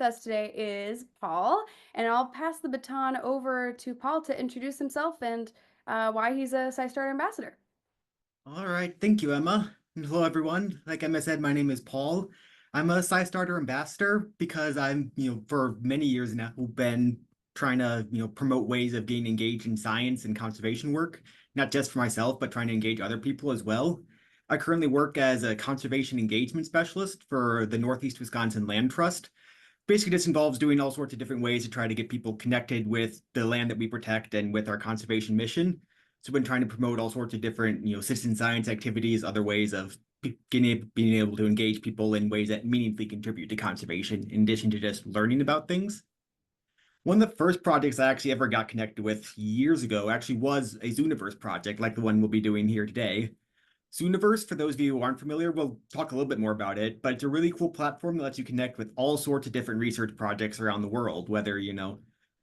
us today is Paul, and I'll pass the baton over to Paul to introduce himself and why he's a SciStarter ambassador. All right, thank you, Emma. And hello, everyone. Like Emma said, my name is Paul. I'm a SciStarter ambassador because I'm, for many years now, been trying to, promote ways of getting engaged in science and conservation work, not just for myself, but trying to engage other people as well. I currently work as a conservation engagement specialist for the Northeast Wisconsin Land Trust. Basically, this involves doing all sorts of different ways to try to get people connected with the land that we protect and with our conservation mission. So we've been trying to promote all sorts of different, citizen science activities, other ways of being able to engage people in ways that meaningfully contribute to conservation, in addition to just learning about things. One of the first projects I actually ever got connected with years ago actually was a Zooniverse project, like the one we'll be doing here today. Zooniverse, for those of you who aren't familiar, we'll talk a little bit more about it, but it's a really cool platform that lets you connect with all sorts of different research projects around the world, whether,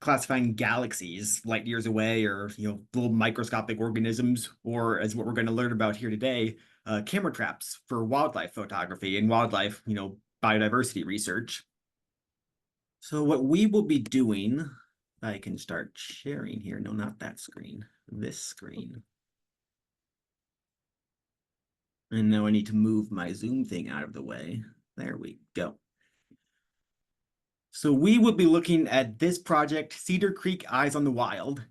classifying galaxies light years away or, little microscopic organisms, or as what we're going to learn about here today, camera traps for wildlife photography and wildlife, biodiversity research. So what we will be doing, I can start sharing here. No, not that screen, this screen. And now I need to move my Zoom thing out of the way. There we go. So we will be looking at this project, Cedar Creek Eyes on the Wild.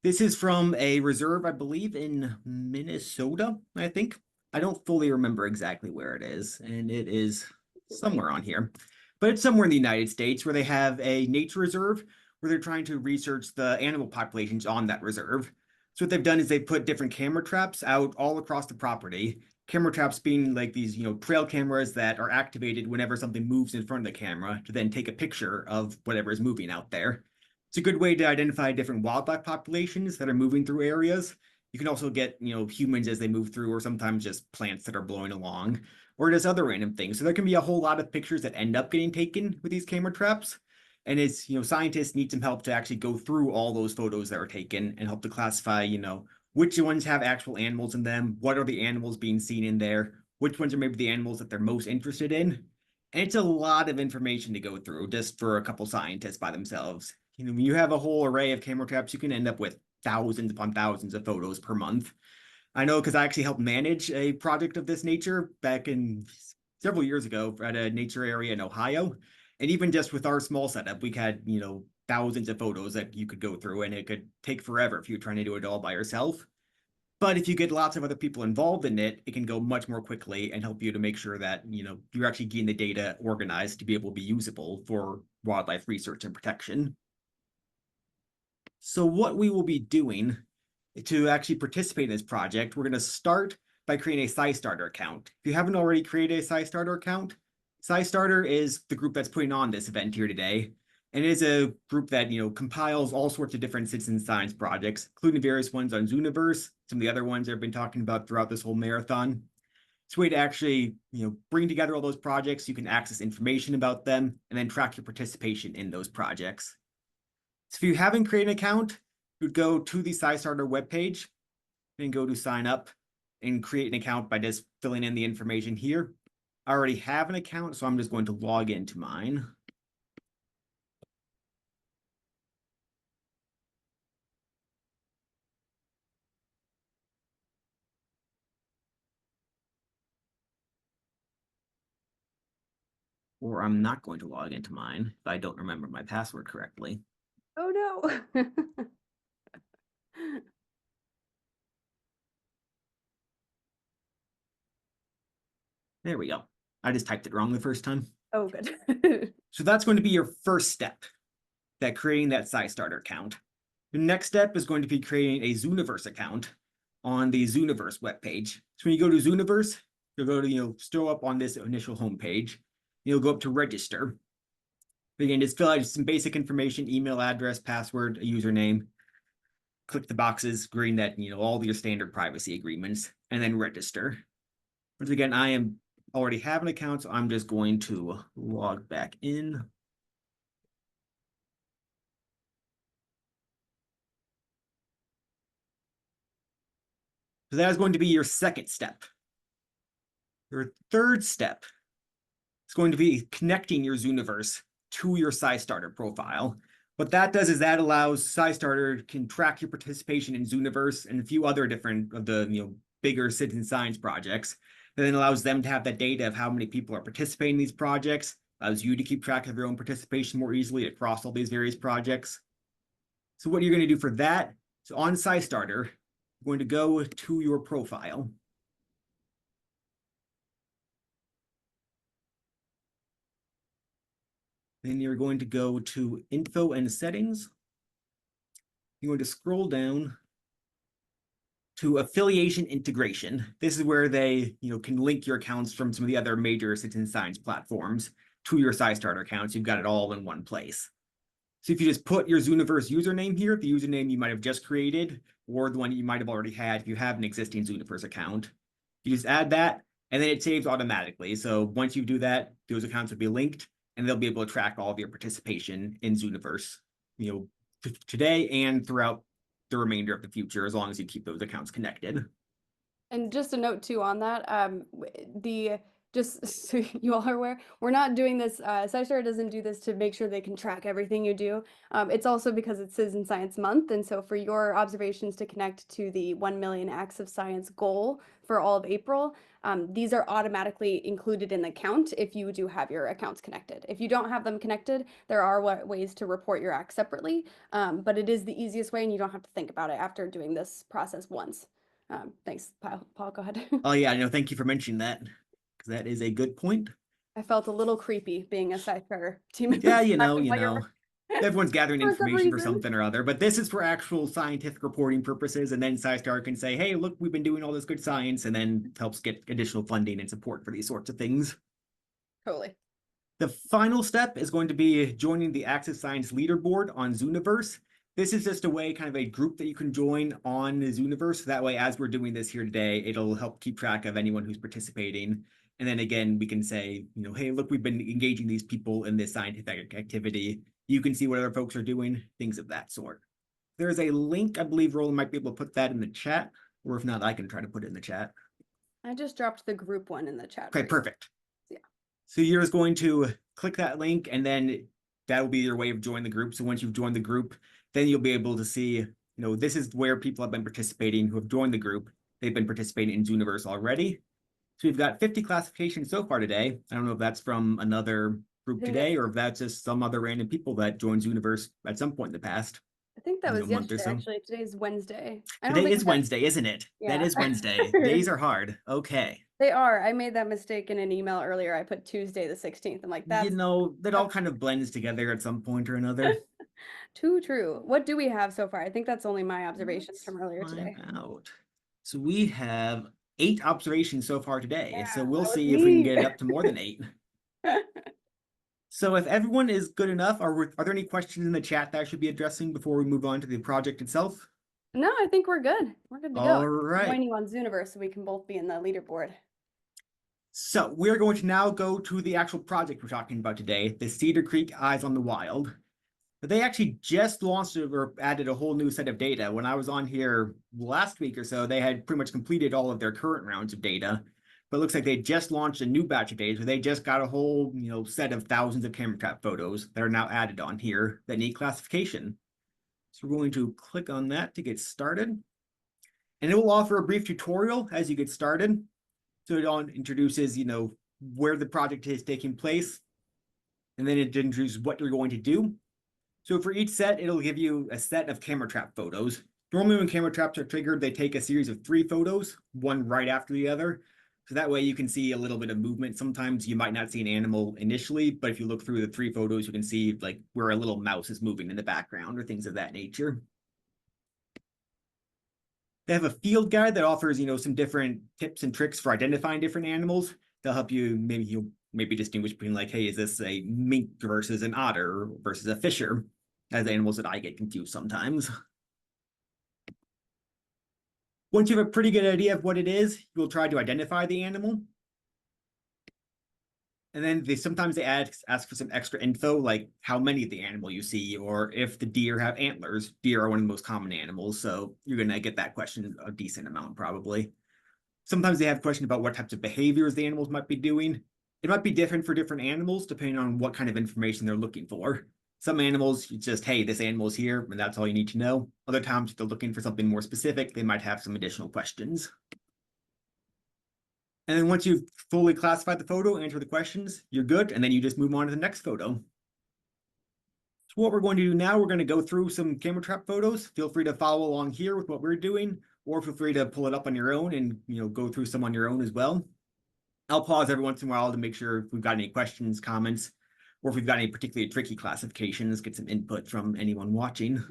This is from a reserve, I believe, in Minnesota, I think. I don't fully remember exactly where it is, and it is somewhere on here. But it's somewhere in the United States where they have a nature reserve where they're trying to research the animal populations on that reserve. So what they've done is they put different camera traps out all across the property. Camera traps being like these, trail cameras that are activated whenever something moves in front of the camera to then take a picture of whatever is moving out there. It's a good way to identify different wildlife populations that are moving through areas. You can also get, humans as they move through, or sometimes just plants that are blowing along, or just other random things. So there can be a whole lot of pictures that end up getting taken with these camera traps. And it's, scientists need some help to actually go through all those photos that are taken and help to classify, which ones have actual animals in them, what are the animals being seen in there, which ones are maybe the animals that they're most interested in. And it's a lot of information to go through just for a couple scientists by themselves. When you have a whole array of camera traps, you can end up with thousands upon thousands of photos per month. I know because I actually helped manage a project of this nature back in several years ago at a nature area in Ohio. And even just with our small setup, we had, thousands of photos that you could go through, and it could take forever if you're trying to do it all by yourself. But if you get lots of other people involved in it, it can go much more quickly and help you to make sure that, you're actually getting the data organized to be able to be usable for wildlife research and protection. So what we will be doing to actually participate in this project, we're going to start by creating a SciStarter account. If you haven't already created a SciStarter account, SciStarter is the group that's putting on this event here today. And it is a group that, compiles all sorts of different citizen science projects, including various ones on Zooniverse, some of the other ones I've been talking about throughout this whole marathon. It's a way to actually, bring together all those projects. You can access information about them and then track your participation in those projects. So if you haven't created an account, you would go to the SciStarter webpage and go to sign up and create an account by just filling in the information here. I already have an account, so I'm just going to log into mine. Or I'm not going to log into mine if I don't remember my password correctly. Oh no. There we go. I just typed it wrong the first time. Oh, good. So that's going to be your first step, that creating that SciStarter account. The next step is going to be creating a Zooniverse account on the Zooniverse webpage. So when you go to Zooniverse, you'll go to, still up on this initial homepage. You'll go up to register. Again, just fill out some basic information, email address, password, a username. Click the boxes agreeing that, all your standard privacy agreements, and then register. Once again, I already have an account, so I'm just going to log back in. So that is going to be your second step. Your third step is going to be connecting your Zooniverse to your SciStarter profile. What that does is that allows SciStarter can track your participation in Zooniverse and a few other different of the bigger citizen science projects. And then allows them to have that data of how many people are participating in these projects, allows you to keep track of your own participation more easily across all these various projects. So what you're going to do for that, so on SciStarter, you're going to go to your profile. Then you're going to go to Info and Settings. You're going to scroll down to Affiliation Integration. This is where they can link your accounts from some of the other major citizen science platforms to your SciStarter accounts. You've got it all in one place. So if you just put your Zooniverse username here, the username you might have just created, or the one you might have already had if you have an existing Zooniverse account, you just add that, and then it saves automatically. So once you do that, those accounts will be linked, and they'll be able to track all of your participation in Zooniverse, today and throughout the remainder of the future, as long as you keep those accounts connected. And just a note too on that, the just so you all are aware, we're not doing this. SciStar doesn't do this to make sure they can track everything you do. It's also because it's Citizen Science Month, and so for your observations to connect to the 1 million acts of science goal for all of April, these are automatically included in the count if you do have your accounts connected. If you don't have them connected, there are ways to report your acts separately, but it is the easiest way, and you don't have to think about it after doing this process once. Thanks, Paul, go ahead. Oh yeah, thank you for mentioning that, because that is a good point. I felt a little creepy being a SciStarter team member. Yeah, While you're everyone's gathering for good information for reason. something or other, but this is for actual scientific reporting purposes, and then SciStar can say, hey, look, we've been doing all this good science, and then helps get additional funding and support for these sorts of things. Totally. The final step is going to be joining the Access Science leaderboard on Zooniverse. This is just a way, kind of a group that you can join on Zooniverse. That way, as we're doing this here today, it'll help keep track of anyone who's participating. And then again, we can say, hey, look, we've been engaging these people in this scientific activity. You can see what other folks are doing, things of that sort. There's a link, I believe Roland might be able to put that in the chat, or if not, I can try to put it in the chat. I just dropped the group one in the chat. Okay, perfect. Yeah. So you're just going to click that link, and then that will be your way of joining the group. So once you've joined the group, then you'll be able to see, this is where people have been participating who have joined the group. They've been participating in Zooniverse already. So we've got 50 classifications so far today. I don't know if that's from another group today or if that's just some other random people that joined Zooniverse at some point in the past. I think that was month or yesterday, so. actually. Today's Wednesday. Today is Wednesday, isn't it? Yeah. That is Wednesday. Days are hard. Okay. They are. I made that mistake in an email earlier. I put Tuesday the 16th. I'm like, that's that all kind of blends together at some point or another. too true. What do we have so far? I think that's only my observations Let's from earlier find today. out. So we have 8 observations so far today. Yeah, so we'll that was see if we can me. get it up to more than 8. So if everyone is good enough, are there any questions in the chat that I should be addressing before we move on to the project itself? No, I think we're good. We're good to go. All right. Join you on Zooniverse so we can both be in the leaderboard. So we're going to now go to the actual project we're talking about today, the Cedar Creek Eyes on the Wild. They actually just launched or added a whole new set of data. When I was on here last week or so, they had pretty much completed all of their current rounds of data. But it looks like they just launched a new batch of data. So they just got a whole set of thousands of camera trap photos that are now added on here that need classification. So we're going to click on that to get started. And it will offer a brief tutorial as you get started. So it introduces, where the project is taking place. And then it introduces what you're going to do. So for each set, it'll give you a set of camera trap photos. Normally when camera traps are triggered, they take a series of 3 photos, one right after the other. So that way you can see a little bit of movement. Sometimes you might not see an animal initially, but if you look through the 3 photos, you can see like where a little mouse is moving in the background or things of that nature. They have a field guide that offers, some different tips and tricks for identifying different animals. They'll help you maybe distinguish between like, hey, is this a mink versus an otter versus a fisher? As animals that I get confused sometimes. Once you have a pretty good idea of what it is, you'll try to identify the animal. And then sometimes they ask for some extra info, like how many of the animal you see, or if the deer have antlers. Deer are one of the most common animals, so you're going to get that question a decent amount probably. Sometimes they have questions about what types of behaviors the animals might be doing. It might be different for different animals depending on what kind of information they're looking for. Some animals, it's just, hey, this animal is here, and that's all you need to know. Other times, if they're looking for something more specific, they might have some additional questions. And then once you've fully classified the photo, answer the questions, you're good, and then you just move on to the next photo. So what we're going to do now, we're going to go through some camera trap photos. Feel free to follow along here with what we're doing, or feel free to pull it up on your own and go through some on your own as well. I'll pause every once in a while to make sure if we've got any questions, comments, or if we've got any particularly tricky classifications, get some input from anyone watching.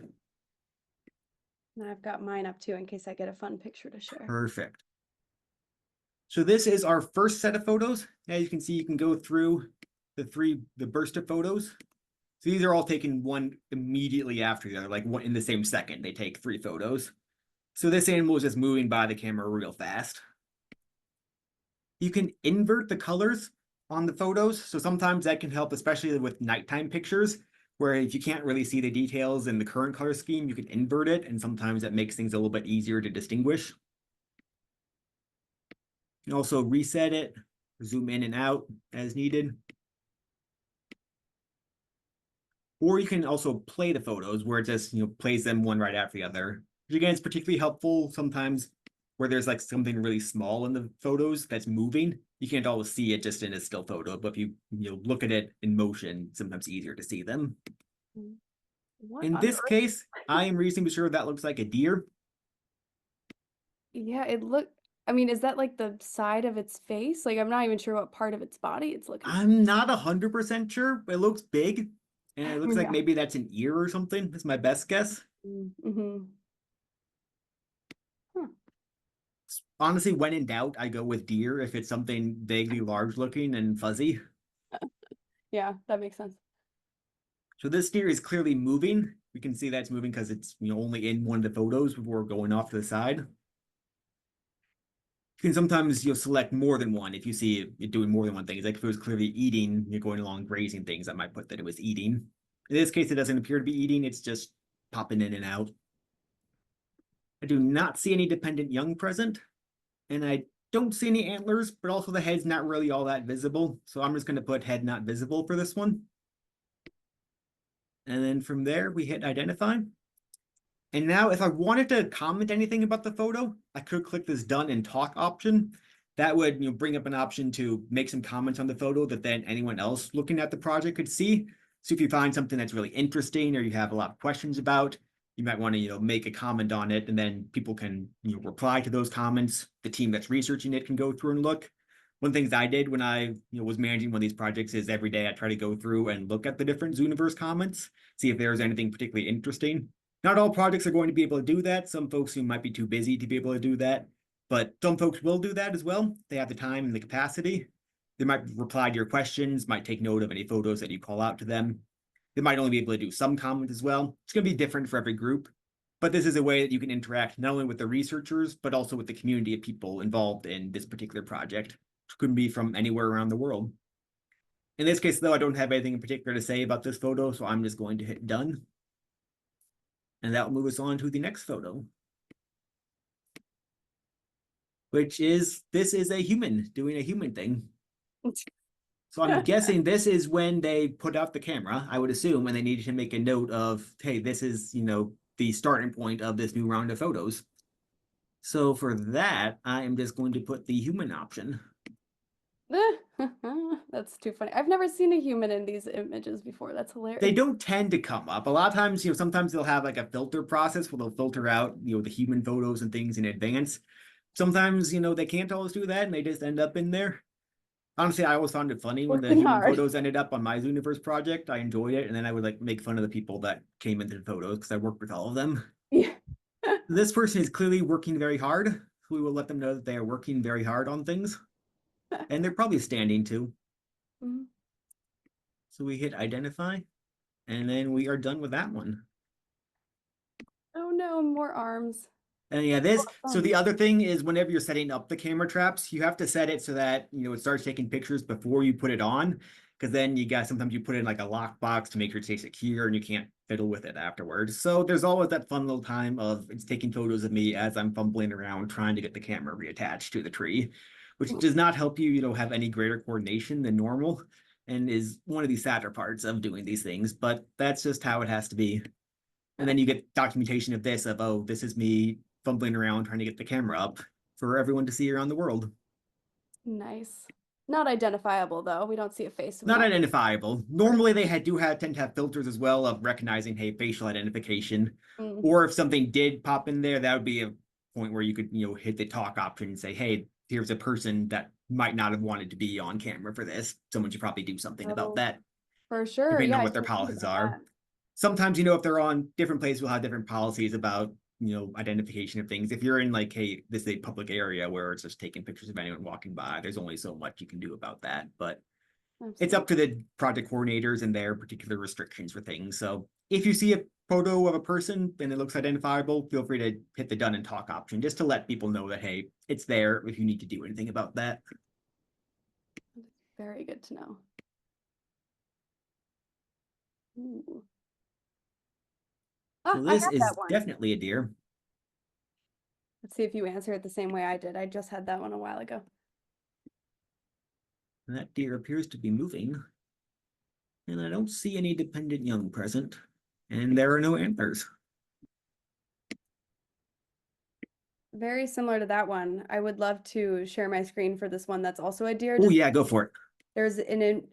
And I've got mine up too in case I get a fun picture to share. Perfect. So this is our first set of photos. As you can see, you can go through the burst of photos. So these are all taken one immediately after the other, like one in the same second. They take 3 photos. So this animal is just moving by the camera real fast. You can invert the colors on the photos. So sometimes that can help, especially with nighttime pictures, where if you can't really see the details in the current color scheme, you can invert it. And sometimes that makes things a little bit easier to distinguish. You can also reset it, zoom in and out as needed. Or you can also play the photos where it just plays them one right after the other. Which again, it's particularly helpful sometimes where there's like something really small in the photos that's moving. You can't always see it just in a still photo, but if you look at it in motion, sometimes easier to see them. What In on this earth? case, I am reasonably sure that looks like a deer. Yeah, I mean, is that like the side of its face? Like, I'm not even sure what part of its body it's looking like. I'm not 100% sure. It looks big, and it looks like Yeah. maybe that's an ear or something. That's my best guess. Mm-hmm. Huh. Honestly, when in doubt, I go with deer if it's something vaguely large looking and fuzzy. Yeah, that makes sense. So this deer is clearly moving. We can see that's moving because it's only in one of the photos before going off to the side. You can sometimes select more than one if you see it doing more than one thing. It's like if it was clearly eating, you're going along grazing things, that might put that it was eating. In this case, it doesn't appear to be eating, it's just popping in and out. I do not see any dependent young present, and I don't see any antlers, but also the head's not really all that visible. So I'm just going to put head not visible for this one. And then from there, we hit identify. And now if I wanted to comment anything about the photo, I could click this done and talk option. That would bring up an option to make some comments on the photo that then anyone else looking at the project could see. So if you find something that's really interesting or you have a lot of questions about, you might want to make a comment on it, and then people can reply to those comments. The team that's researching it can go through and look. One of the things I did when I was managing one of these projects is every day I try to go through and look at the different Zooniverse comments, see if there's anything particularly interesting. Not all projects are going to be able to do that. Some folks who might be too busy to be able to do that, but some folks will do that as well. They have the time and the capacity. They might reply to your questions, might take note of any photos that you call out to them. They might only be able to do some comment as well. It's going to be different for every group, but this is a way that you can interact not only with the researchers, but also with the community of people involved in this particular project, which could be from anywhere around the world. In this case, though, I don't have anything in particular to say about this photo, so I'm just going to hit done. And that will move us on to the next photo, which is, this is a human doing a human thing. So I'm guessing this is when they put out the camera, I would assume, and they needed to make a note of, hey, this is, the starting point of this new round of photos. So for that, I am just going to put the human option. That's too funny. I've never seen a human in these images before. That's They hilarious. don't tend to come up. A lot of times, sometimes they'll have like a filter process where they'll filter out, the human photos and things in advance. Sometimes, they can't always do that and they just end up in there. Honestly, I always found it funny when the Working human hard. photos ended up on my Zooniverse project. I enjoyed it, and then I would like make fun of the people that came into the photos because I worked with all of them. Yeah. This person is clearly working very hard. So we will let them know that they are working very hard on things, and they're probably standing too. Mhm. So we hit identify, and then we are done with that one. Oh no, more arms. And yeah, so the Thumbs. other thing is whenever you're setting up the camera traps, you have to set it so that, it starts taking pictures before you put it on. Because then sometimes you put it in like a lockbox to make sure it stays secure and you can't fiddle with it afterwards. So there's always that fun little time of it's taking photos of me as I'm fumbling around trying to get the camera reattached to the tree, which does not help you, have any greater coordination than normal, and is one of the sadder parts of doing these things. But that's just how it has to be. And then you get documentation of this, of, oh, this is me fumbling around trying to get the camera up for everyone to see around the world. Nice. Not identifiable though. We don't see a face of an Not eye. identifiable. Normally, they tend to have filters as well of recognizing, hey, facial identification. Mm. Or if something did pop in there, that would be a point where you could, hit the talk option and say, hey, here's a person that might not have wanted to be on camera for this. Someone should probably do something about Oh, that, for sure. depending Yeah, on I what their didn't think policies about are. that. Sometimes, if they're on different places, will have different policies about, identification of things. If you're in like, hey, this is a public area where it's just taking pictures of anyone walking by, there's only so much you can do about that. But it's Absolutely. up to the project coordinators and their particular restrictions for things. So if you see a photo of a person and it looks identifiable, feel free to hit the done and talk option just to let people know that, hey, it's there if you need to do anything about that. Very good to know. Ooh. Ah, So I this had that is one. definitely a deer. Let's see if you answer it the same way I did. I just had that one a while ago. And that deer appears to be moving. And I don't see any dependent young present. And there are no antlers. Very similar to that one. I would love to share my screen for this one that's also a deer. Oh Just yeah, go for it.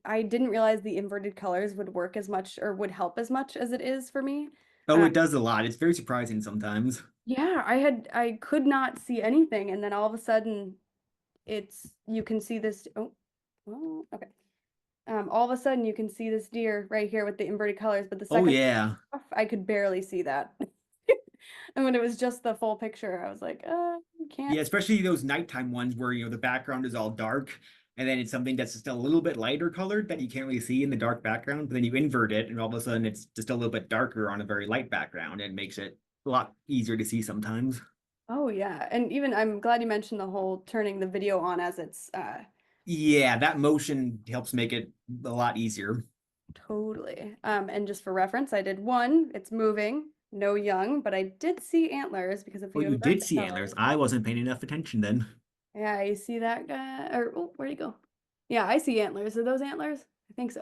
I didn't realize the inverted colors would work as much or would help as much as it is for me. Oh, Uh, it does a lot. It's very surprising sometimes. yeah, I could not see anything, and then all of a sudden you can see this. Oh, well, okay. All of a sudden you can see this deer right here with the inverted colors, but the Oh second yeah. I could barely see that. And when it was just the full picture, I was like, you Yeah, can't. especially those nighttime ones where the background is all dark and then it's something that's just a little bit lighter colored that you can't really see in the dark background, but then you invert it and all of a sudden it's just a little bit darker on a very light background and makes it a lot easier to see sometimes. Oh yeah, and even I'm glad you mentioned the whole turning the video on as it's Yeah, that motion helps make it a lot easier. totally. And just for reference, I did one. It's moving, no young, but I did see antlers because if Oh, you you invert did the see antlers. colors, I wasn't paying enough attention then. yeah, you see that guy. Or oh, where'd he go? Yeah, I see antlers. Are those antlers? I think so.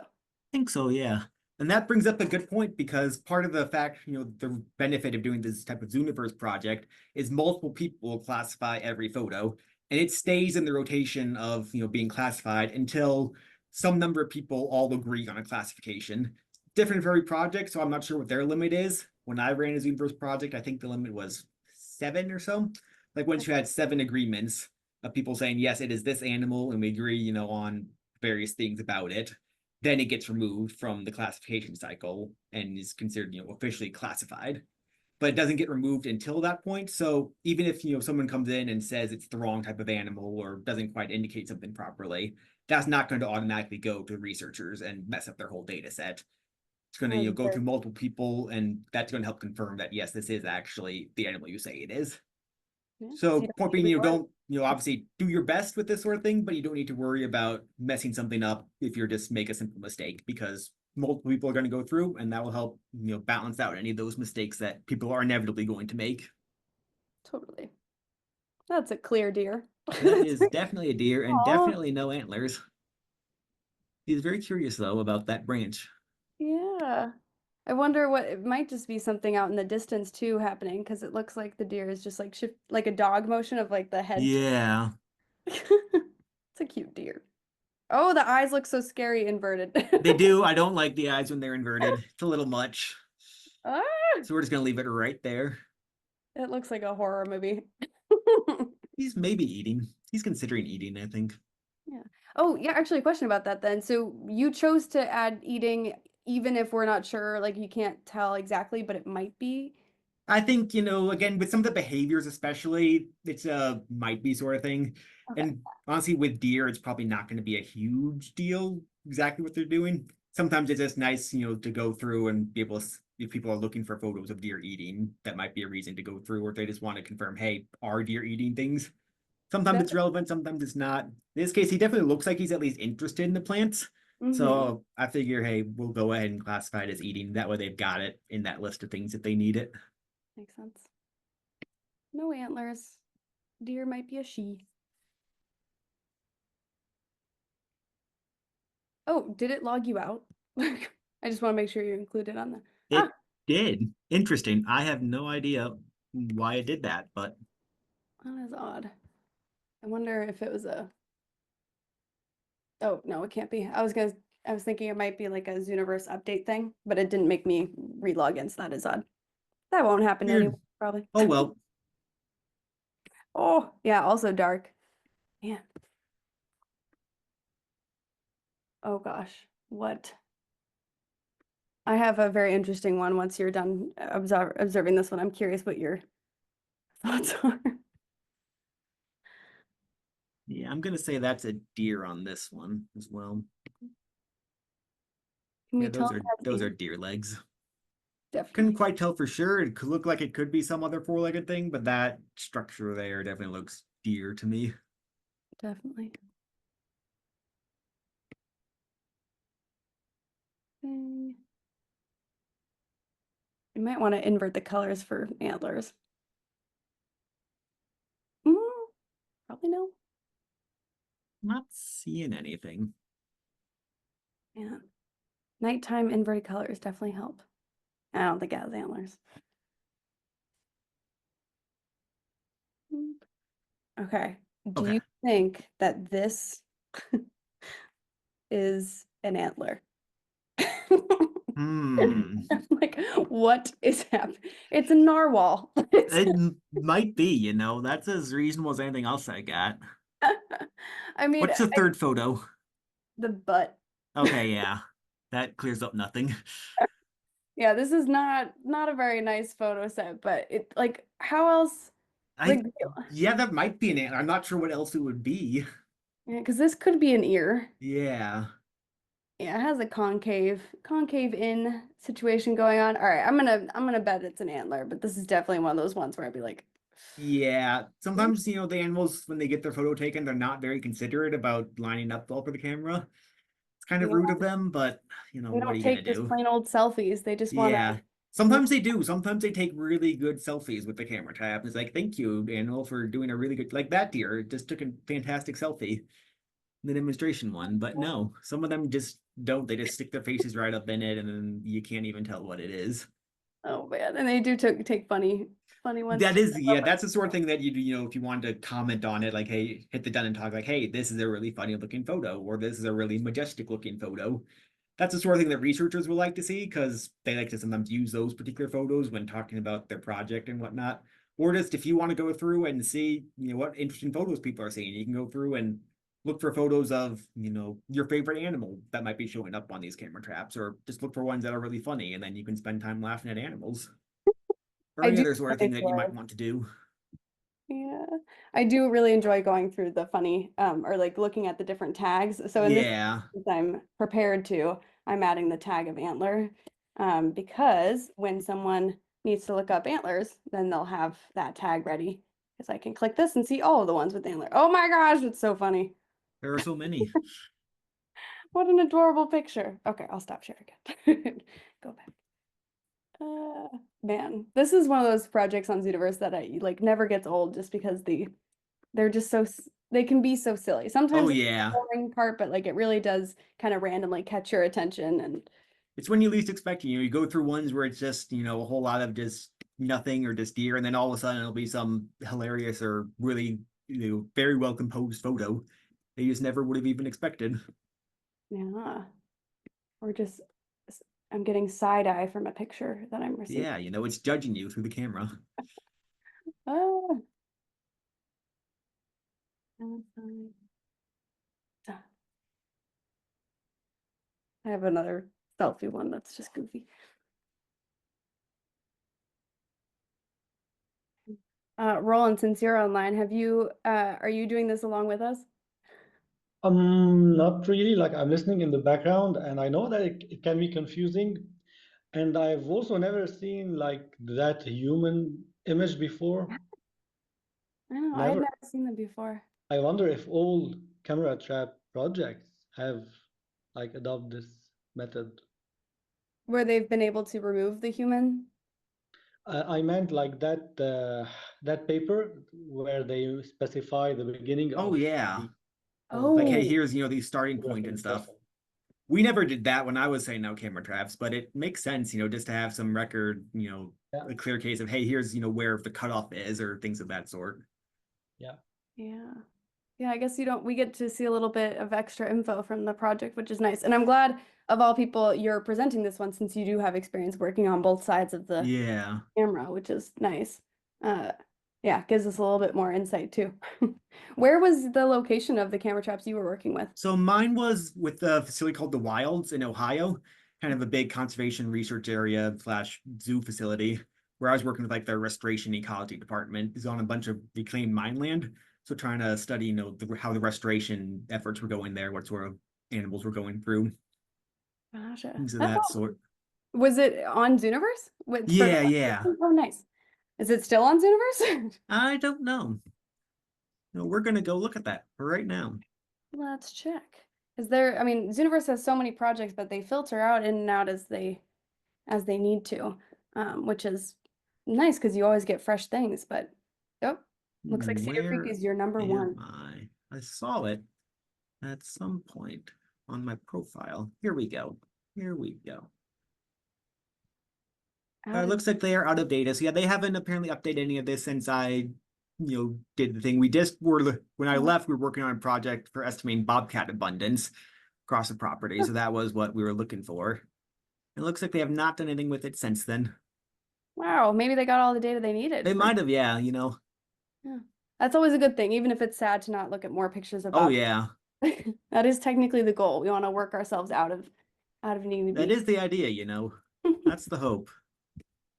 Think so, yeah. And that brings up a good point because part of the fact, the benefit of doing this type of Zooniverse project is multiple people will classify every photo, and it stays in the rotation of, being classified until some number of people all agree on a classification. Different for every project, so I'm not sure what their limit is. When I ran a Zooniverse project, I think the limit was 7 or so. Like once you had 7 agreements of people saying, yes, it is this animal, and we agree, on various things about it, then it gets removed from the classification cycle and is considered, officially classified. But it doesn't get removed until that point. So even if someone comes in and says it's the wrong type of animal or doesn't quite indicate something properly, that's not going to automatically go to researchers and mess up their whole data set. It's going to go Very through multiple people, and that's going to help confirm that yes, this is actually the animal you say it is. yeah. So See how point it being, usually works. don't, obviously do your best with this sort of thing, but you don't need to worry about messing something up if you're just make a simple mistake because multiple people are going to go through and that will help, balance out any of those mistakes that people are inevitably going to make. Totally. That's a clear deer. That is definitely a deer and Oh, definitely no antlers. He's very curious though about that branch. yeah. I wonder what it might just be something out in the distance too happening because it looks like the deer is just like shift like a dog motion of like the head. Yeah, It's a cute deer. Oh, the eyes look so scary inverted. they do. I don't like the eyes when they're inverted. It's a little much. Ah, So we're just going to leave it right there. it looks like a horror movie. He's maybe eating. He's considering eating, I think. Yeah. Oh, yeah, actually a question about that then. So you chose to add eating even if we're not sure, like you can't tell exactly, but it might be. I think, again, with some of the behaviors, especially, it's a might be sort of thing. Okay. And honestly, with deer, it's probably not going to be a huge deal exactly what they're doing. Sometimes it's just nice, to go through and be able to, if people are looking for photos of deer eating, that might be a reason to go through, or if they just want to confirm, hey, are deer eating things? Sometimes That it's relevant, sometimes it's not. In this case, he definitely looks like he's at least interested in the plants. mm-hmm. So I figure, hey, we'll go ahead and classify it as eating. That way they've got it in that list of things if they need it. Makes sense. No antlers. Deer might be a she. Oh, did it log you out? I just want to make sure you're included on the. Ah, It did. Interesting. I have no idea why it did that, but that is odd. I wonder if it was a. Oh, no, it can't be. I was thinking it might be like a Zooniverse update thing, but it didn't make me relog in, so that is odd. That won't happen anyway, weird. probably. Oh well. Oh, yeah, also dark. Man. Oh gosh. What? I have a very interesting one once you're done observing this one. I'm curious what your thoughts are. Yeah, I'm gonna say that's a deer on this one as well. Can Yeah, we tell those it are deer legs. Couldn't definitely, quite tell for sure. It could look like it could be some other four-legged thing, but that structure there definitely looks deer to me. definitely. Thing. You might want to invert the colors for antlers. Mm, probably no. Not seeing anything. Yeah. Nighttime inverted colors definitely help. I don't think it has antlers. Mm. Okay. Do Okay. you think that this is an antler? Hmm. Like, what is happening? It's a narwhal. It's, Might be, that's as reasonable as anything else I got. I mean, What's the third photo? the butt. Okay, yeah. That clears up nothing. Yeah, this is not a very nice photo set, but it like how else like I yeah, that might be an ant. I'm not sure what else it would be. yeah, because this could be an ear. Yeah. Yeah, it has a concave in situation going on. All right, I'm gonna bet it's an antler, but this is definitely one of those ones where I'd be like, Yeah. "Ooh, Sometimes, the animals, when they get their photo taken, they're not very considerate about lining up well for the camera. It's kind of rude yeah, of them, but, they what are don't you gonna take just do? plain old selfies. They just want Yeah. to. Sometimes they do. Sometimes they take really good selfies with the camera tab. It's like, thank you, animal, for doing a really good, like that deer just took a fantastic selfie, the demonstration one. But no, some of them just don't. They just stick their faces right up in it, and then you can't even tell what it is. Oh man, and they do take funny ones That too. is, I love yeah, that's the sort of thing that if you wanted to comment on it, like, hey, hit the done and talk, like, hey, this is a really funny looking photo, or this is a really majestic looking photo. That's the sort of thing that researchers will like to see because they like to sometimes use those particular photos when talking about their project and whatnot. Or just if you want to go through and see, what interesting photos people are seeing, you can go through and look for photos of, your favorite animal that might be showing up on these camera traps, or just look for ones that are really funny, and then you can spend time laughing at animals or I any do other sort of really thing that you might enjoy. want to do. Yeah, I do really enjoy going through the funny or like looking at the different tags. So in this, Yeah, since I'm prepared to, I'm adding the tag of antler because when someone needs to look up antlers, then they'll have that tag ready because I can click this and see all of the ones with antler. Oh my gosh, it's so funny. there are so many. What an adorable picture. Okay, I'll stop sharing it. Go back. Uh, man, this is one of those projects on Zooniverse that I like never gets old just because they're just they can be so silly. Oh Sometimes it's the yeah. boring part, but like it really does kind of randomly catch your attention and It's when you least expect it. You go through ones where it's just, a whole lot of just nothing or just deer, and then all of a sudden it'll be some hilarious or really, very well composed photo that you just never would have even expected. yeah, or just I'm getting side eye from a picture that I'm receiving. Yeah, it's judging you through the camera. Oh, I have another selfie one that's just goofy. Roland, since you're online, are you doing this along with us? Not really. Like I'm listening in the background, and I know that it can be confusing. And I've also never seen like that human image before. I know, I had Never. never seen them before. I wonder if all camera trap projects have like adopt this method. Where they've been able to remove the human. I meant like that paper where they specify the beginning Oh of yeah. the Like, hey, Oh, here's, these starting point and photography stuff. session. We never did that when I was setting out camera traps, but it makes sense, just to have some record, Yeah, a clear case of, hey, here's, where the cutoff is or things of that sort. yeah. Yeah. Yeah, I guess we get to see a little bit of extra info from the project, which is nice. And I'm glad of all people you're presenting this one since you do have experience working on both sides of the Yeah. camera, which is nice. Uh, yeah, gives us a little bit more insight too. Where was the location of the camera traps you were working with? So mine was with a facility called the Wilds in Ohio, kind of a big conservation research area slash zoo facility where I was working with like the restoration ecology department. It's on a bunch of reclaimed mine land. So trying to study, how the restoration efforts were going there, what sort of animals were going through, Gotcha. things of That's that awesome. sort. Was it on Zooniverse for the Yeah, yeah. Oh, nice. Is it still on Zooniverse? I don't know. No, we're gonna go look at that right now. Let's check. I mean, Zooniverse has so many projects, but they filter out in and out as they need to, which is nice because you always get fresh things. But oh, looks like Cedar Creek Where is your number am one. I? I saw it at some point on my profile. Here we go. Here we go. Out It of looks like they are out of data. So yeah, they haven't apparently updated any of this since I, did the thing. We just were when I left, we were working on a project for estimating bobcat abundance across the property. So that was what we were looking for. It looks like they have not done anything with it since then. Wow, maybe they got all the data they needed They for. might have, yeah, Yeah. That's always a good thing, even if it's sad to not look at more pictures of Oh Bob. yeah, That is technically the goal. We want to work ourselves out of needing to that be. is the idea, That's the hope.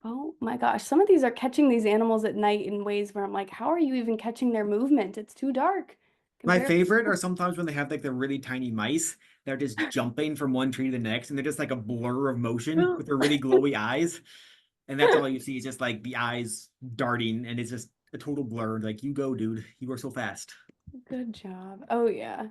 Oh my gosh, some of these are catching these animals at night in ways where I'm like, how are you even catching their movement? It's too dark My compared. favorite are sometimes when they have like the really tiny mice. They're just jumping from one tree to the next, and they're just like a blur of motion with their really glowy eyes. And that's all you see is just like the eyes darting, and it's just a total blur. Like, you go, dude. You are so fast. Good job. Oh yeah.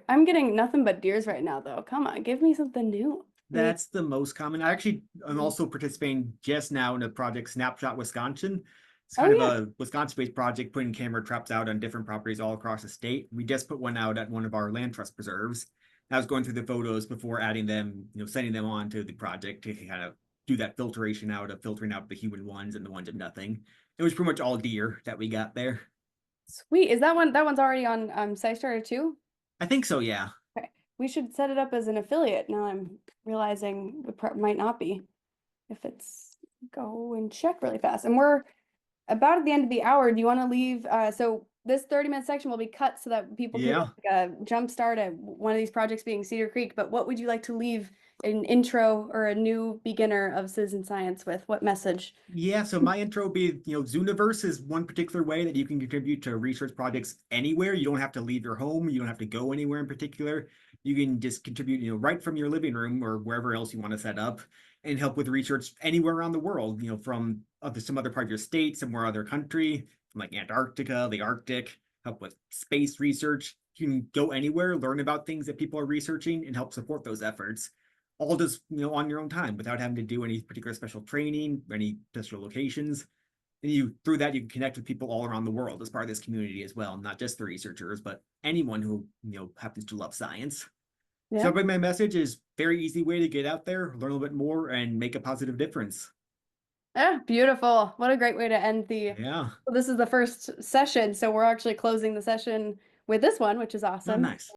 I'm getting nothing but deers right now though. Come on, give me something new. I mean, That's the most common. I actually am also participating just now in a project, Snapshot Wisconsin. It's oh kind of yeah. a Wisconsin-based project putting camera traps out on different properties all across the state. We just put one out at one of our land trust preserves. I was going through the photos before adding them, sending them on to the project to kind of do that filtration out of filtering out the human ones and the ones of nothing. It was pretty much all deer that we got there. Sweet. Is that one's already on SciStarter too? I think so, yeah. Okay. We should set it up as an affiliate. Now I'm realizing it might not be. If it's go and check really fast. And we're about at the end of the hour. Do you want to leave? So this 30-minute section will be cut so that people can Yeah. get like a jump start at one of these projects being Cedar Creek. But what would you like to leave an intro or a new beginner of citizen science with? What message? Yeah, so my intro would be, Zooniverse is one particular way that you can contribute to research projects anywhere. You don't have to leave your home. You don't have to go anywhere in particular. You can just contribute, right from your living room or wherever else you want to set up and help with research anywhere around the world, from some other part of your state, somewhere other country, from like Antarctica, the Arctic, help with space research. You can go anywhere, learn about things that people are researching and help support those efforts all just on your own time without having to do any particular special training, any special locations. And through that you can connect with people all around the world as part of this community as well, not just the researchers, but anyone who happens to love science. Yeah. So my message is very easy way to get out there, learn a little bit more, and make a positive difference. Yeah, beautiful. What a great way to end Yeah. this is the first session, so we're actually closing the session with this one, which is Oh, awesome. nice.